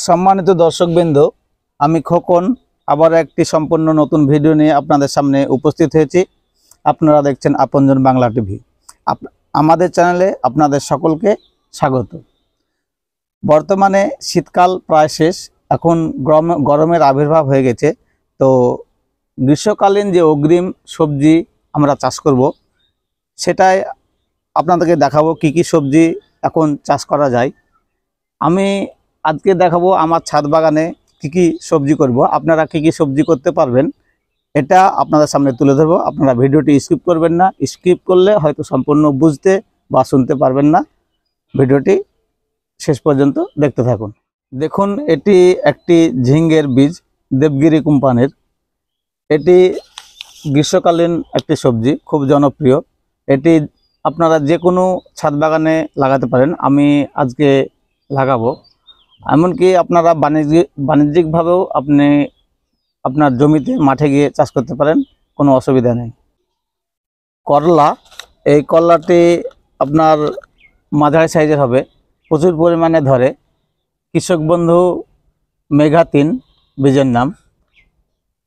সম্মানিত দর্শকবৃন্দ, আমি খোকন আবার একটি সম্পূর্ণ নতুন ভিডিও নিয়ে আপনাদের সামনে উপস্থিত হয়েছি। আপনারা দেখছেন আপনজন বাংলা টিভি। আমাদের চ্যানেলে আপনাদের সকলকে স্বাগত। বর্তমানে শীতকাল প্রায় শেষ, এখন গরমের আবির্ভাব হয়ে গেছে। তো গ্রীষ্মকালীন যে অগ্রিম সবজি আমরা চাষ করব, সেটাই আপনাদেরকে দেখাবো কি কি সবজি এখন চাষ করা যায়। আমি আজকে দেখাবো আমার ছাদ বাগানে কি কি সবজি করব, আপনারা কি কি সবজি করতে পারবেন এটা আপনাদের সামনে তুলে ধরবো। আপনারা ভিডিওটি স্কিপ করবেন না, স্কিপ করলে হয়তো সম্পূর্ণ বুঝতে বা শুনতে পারবেন না। ভিডিওটি শেষ পর্যন্ত দেখতে থাকুন। দেখুন, এটি একটি ঝিঙ্গের বীজ, দেবগিরি কোম্পানির। এটি গ্রীষ্মকালীন একটি সবজি, খুব জনপ্রিয়। এটি আপনারা যে কোনো ছাদ বাগানে লাগাতে পারেন। আমি আজকে লাগাবো। এমনকি আপনারা বাণিজ্যিকভাবেও আপনি আপনার জমিতে মাঠে গিয়ে চাষ করতে পারেন, কোনো অসুবিধা নেই। করলা, এই করলাটি আপনার মাঝারি সাইজের হবে, প্রচুর পরিমাণে ধরে। কৃষক বন্ধু মেঘা 3 বীজের নাম।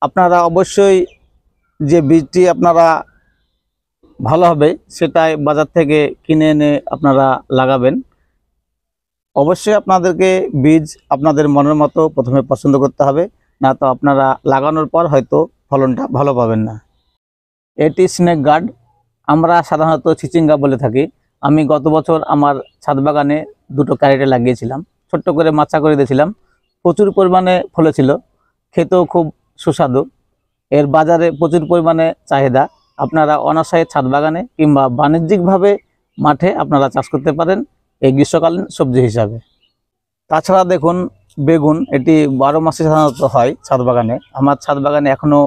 আপনারা অবশ্যই যে বীজটি আপনারা ভালো হবে সেটাই বাজার থেকে কিনে এনে আপনারা লাগাবেন। অবশ্যই আপনাদেরকে বীজ আপনাদের মনের মতো প্রথমে পছন্দ করতে হবে, না তো আপনারা লাগানোর পর হয়তো ফলনটা ভালো পাবেন না। এটি স্নেক গার্ড, আমরা সাধারণত চিচিঙ্গা বলে থাকি। আমি গত বছর আমার ছাদ বাগানে 2টো ক্যারেটে লাগিয়েছিলাম, ছোট্ট করে মাচা করে দিয়েছিলাম। প্রচুর পরিমাণে ফলেছিল, খেতেও খুব সুস্বাদু। এর বাজারে প্রচুর পরিমাণে চাহিদা। আপনারা অনায়াসে ছাদ বাগানে কিংবা বাণিজ্যিকভাবে মাঠে আপনারা চাষ করতে পারেন এই গ্রীষ্মকালীন সবজি হিসাবে। তাছাড়া দেখুন বেগুন, এটি 12 মাসে সাধারণত হয় ছাদ বাগানে। আমার ছাদ বাগানে এখনও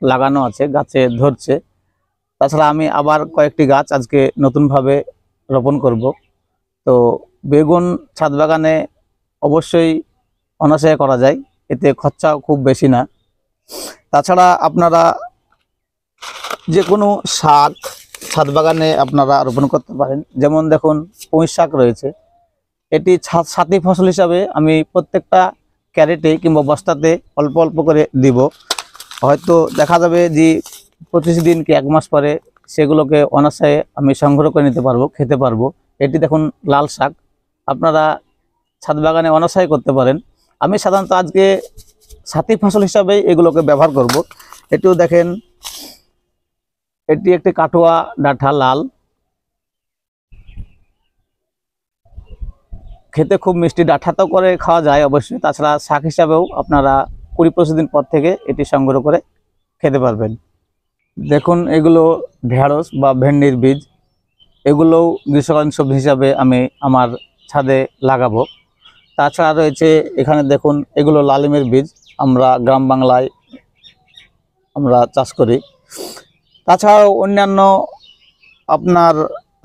লাগানো আছে, গাছে ধরছে। তাছাড়া আমি আবার কয়েকটি গাছ আজকে নতুনভাবে রোপণ করব। তো বেগুন ছাদ বাগানে অবশ্যই অনায়াসে করা যায়, এতে খরচাও খুব বেশি না। তাছাড়া আপনারা যে কোনো শাক ছাদ বাগানে আপনারা রোপণ করতে পারেন। যেমন দেখুন পুঁই শাক রয়েছে, এটি সাথী ফসল হিসাবে আমি প্রত্যেকটা ক্যারেটে কিংবা বস্তাতে অল্প অল্প করে দিব। হয়তো দেখা যাবে যে 25 দিন কি 1 মাস পরে সেগুলোকে অনায়াসে আমি সংগ্রহ করে নিতে পারবো, খেতে পারবো। এটি দেখুন লাল শাক, আপনারা ছাদ বাগানে অনায়াসে করতে পারেন। আমি সাধারণত আজকে সাথী ফসল হিসাবে এগুলোকে ব্যবহার করব। এটিও দেখেন, এটি একটি কাটোয়া ডাঁটা, লাল, খেতে খুব মিষ্টি। ডাঁটাতেও করে খাওয়া যায় অবশ্যই। তাছাড়া শাক হিসাবেও আপনারা 20-25 দিন পর থেকে এটি সংগ্রহ করে খেতে পারবেন। দেখুন এগুলো ঢেঁড়স বা ভেন্ডির বীজ, এগুলোও গ্রীষ্মকালীন সবজি হিসাবে আমি আমার ছাদে লাগাবো। তাছাড়া রয়েছে এখানে দেখুন, এগুলো লালিমের বীজ, আমরা গ্রাম বাংলায় আমরা চাষ করি। তাছাড়াও অন্যান্য আপনার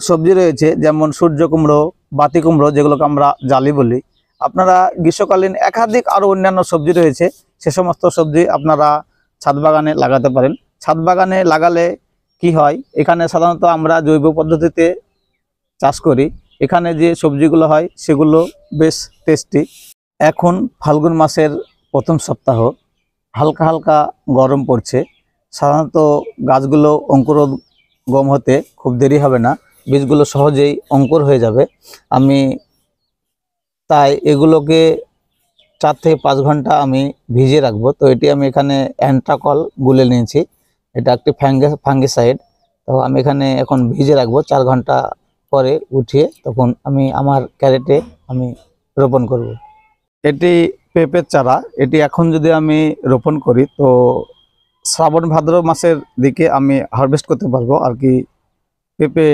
সবজি রয়েছে, যেমন সূর্য কুমড়ো, বাতি কুমড়ো, যেগুলোকে আমরা জালি বলি। আপনারা গ্রীষ্মকালীন একাধিক আরও অন্যান্য সবজি রয়েছে, সে সমস্ত সবজি আপনারা ছাদ বাগানে লাগাতে পারেন। ছাদ বাগানে লাগালে কি হয়, এখানে সাধারণত আমরা জৈব পদ্ধতিতে চাষ করি। এখানে যে সবজিগুলো হয় সেগুলো বেশ টেস্টি। এখন ফাল্গুন মাসের প্রথম সপ্তাহ, হালকা হালকা গরম পড়ছে। সাধারণত গাছগুলো অঙ্কুরোদ্গম হতে খুব দেরি হবে না, বীজগুলো সহজেই অঙ্কুর হয়ে যাবে। আমি তাই এগুলোকে 4 থেকে 5 ঘন্টা আমি ভিজিয়ে রাখবো। তো এটি আমি এখানে অ্যান্ট্রাকল গুলে নিয়েছি, এটা একটি ফাঙ্গিসাইড। তো আমি এখানে এখন ভিজিয়ে রাখবো, 4 ঘন্টা পরে উঠিয়ে তখন আমি আমার ক্যারেটে আমি রোপণ করব। এটি পেঁপের চারা, এটি এখন যদি আমি রোপণ করি তো শ্রাবণ ভাদ্র মাসের দিকে আমি হারভেস্ট করতে পারবো আর কি, পেঁপে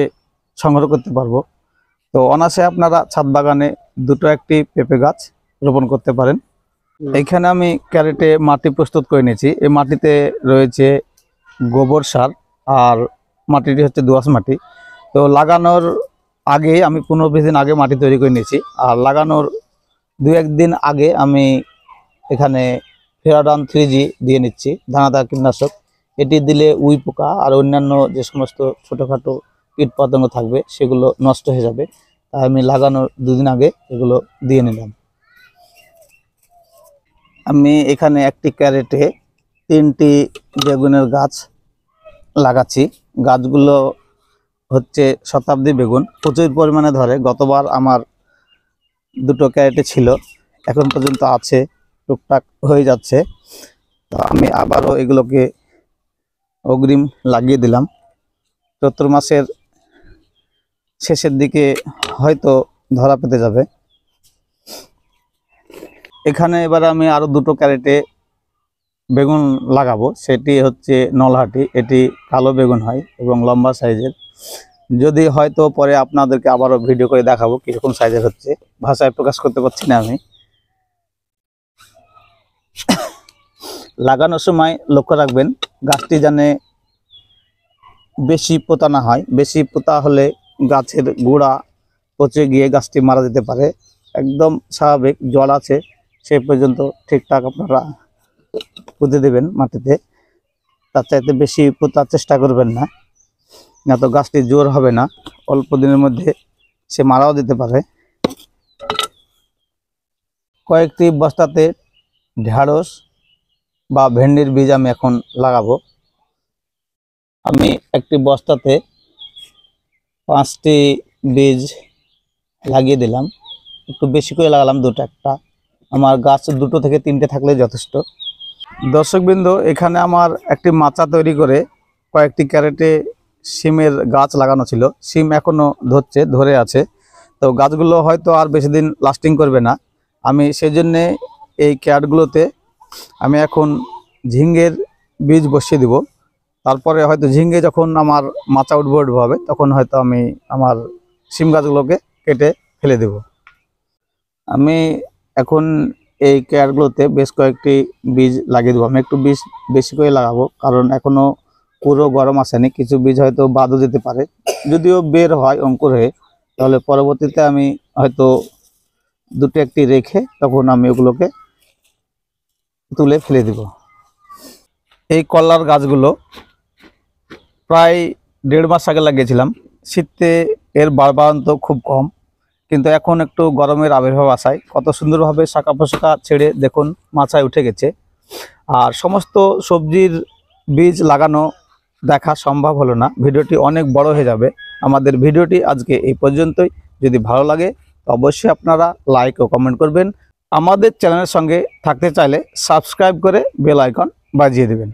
সংগ্রহ করতে পারবো। তো অনায়াসে আপনারা ছাদ বাগানে 2টো-1টি পেঁপে গাছ রোপণ করতে পারেন। এইখানে আমি ক্যারেটে মাটি প্রস্তুত করে নিয়েছি। এই মাটিতে রয়েছে গোবর সার, আর মাটিটি হচ্ছে দোআঁশ মাটি। তো লাগানোর আগে আমি 15-20 দিন আগে মাটি তৈরি করে নিয়েছি, আর লাগানোর 2-1 দিন আগে আমি এখানে ফেরাডন 3G দিয়ে নিচ্ছি, দানাদার কীটনাশক। এটি দিলে উই পোকা আর অন্যান্য যে সমস্ত ছোটোখাটো কীট পতঙ্গ থাকবে সেগুলো নষ্ট হয়ে যাবে। তাই আমি লাগানোর 2 দিন আগে এগুলো দিয়ে নিলাম। আমি এখানে একটি ক্যারেটে 3টি বেগুনের গাছ লাগাচ্ছি। গাছগুলো হচ্ছে শতাব্দী বেগুন, প্রচুর পরিমাণে ধরে। গতবার আমার 2টো ক্যারেটে ছিল, এখন পর্যন্ত আছে, টুকটাক হয়ে যাচ্ছে। তো আমি আবারও এগুলোকে অগ্রিম লাগিয়ে দিলাম। চৈত্র মাসের শেষের দিকে হয়তো ধরা পেতে যাবে। এখানে এবার আমি আরো 2টো ক্যারেটে বেগুন লাগাবো। সেটি হচ্ছে নলহাটি, এটি কালো বেগুন হয় এবং লম্বা সাইজের। যদি হয়তো পরে আপনাদেরকে আবারও ভিডিও করে দেখাবো কিরকম সাইজের হচ্ছে, ভাষায় প্রকাশ করতে পারছি না আমি। লাগানোর সময় লক্ষ্য রাখবেন গাছটি যেন বেশি পোতা না হয়। বেশি পোতা হলে গাছের গোড়া পচে গিয়ে গাছটি মারা যেতে পারে। একদম স্বাভাবিক, জল আছে সে পর্যন্ত ঠিকঠাক আপনারা পুঁতে দেবেন মাটিতে। তার চাইতে বেশি পোতার চেষ্টা করবেন না, না তো গাছটি জোর হবে না, অল্প দিনের মধ্যে সে মারাও যেতে পারে। কয়েকটি বস্তাতে ঢেঁড়স বা ভেন্ডির বীজ আমি এখন লাগাবো। আমি একটি বস্তাতে 5টি বীজ লাগিয়ে দিলাম, একটু বেশি করে লাগালাম, 2টো একটা। আমার গাছ 2টো থেকে 3টে থাকলে যথেষ্ট। দর্শকবৃন্দ, এখানে আমার একটি মাচা তৈরি করে কয়েকটি ক্যারেটে সিমের গাছ লাগানো ছিল। সিম এখনো ধরে আছে। তো গাছগুলো হয়তো আর বেশি দিন লাস্টিং করবে না। আমি সেই জন্যে এই ক্যারেটগুলোতে আমি এখন ঝিঙ্গের বীজ বসিয়ে দিব। তারপরে হয়তো ঝিঙ্গে যখন আমার মাচা উঠবে হবে, তখন হয়তো আমি আমার সিম গাছগুলোকে কেটে ফেলে দেব। আমি এখন এই ক্যারেটগুলোতে বেশ কয়েকটি বীজ লাগিয়ে দেবো। আমি একটু বীজ বেশি করে লাগাবো, কারণ এখনো পুরো গরম আসেনি। কিছু বীজ হয়তো বাদও যেতে পারে, যদিও বের হয় অঙ্কুর হয়ে, তাহলে পরবর্তীতে আমি হয়তো 2টো একটি রেখে তখন আমি ওগুলোকে তুলে ফেলে দিব। এই কলার গাছগুলো প্রায় 1.5 মাস আগে লাগিয়েছিলাম। শীতে এর বাড়বাড়ন্ত খুব কম, কিন্তু এখন একটু গরমের আবির্ভাব আসায় কত সুন্দরভাবে শাখা পোশাখা ছেড়ে দেখুন মাচায় উঠে গেছে। আর সমস্ত সবজির বীজ লাগানো দেখা সম্ভব হলো না, ভিডিওটি অনেক বড় হয়ে যাবে। আমাদের ভিডিওটি আজকে এই পর্যন্তই। যদি ভালো লাগে তো অবশ্যই আপনারা লাইক ও কমেন্ট করবেন। আমাদের চ্যানেলের সঙ্গে থাকতে চাইলে সাবস্ক্রাইব করে বেল আইকন বাজিয়ে দেবেন।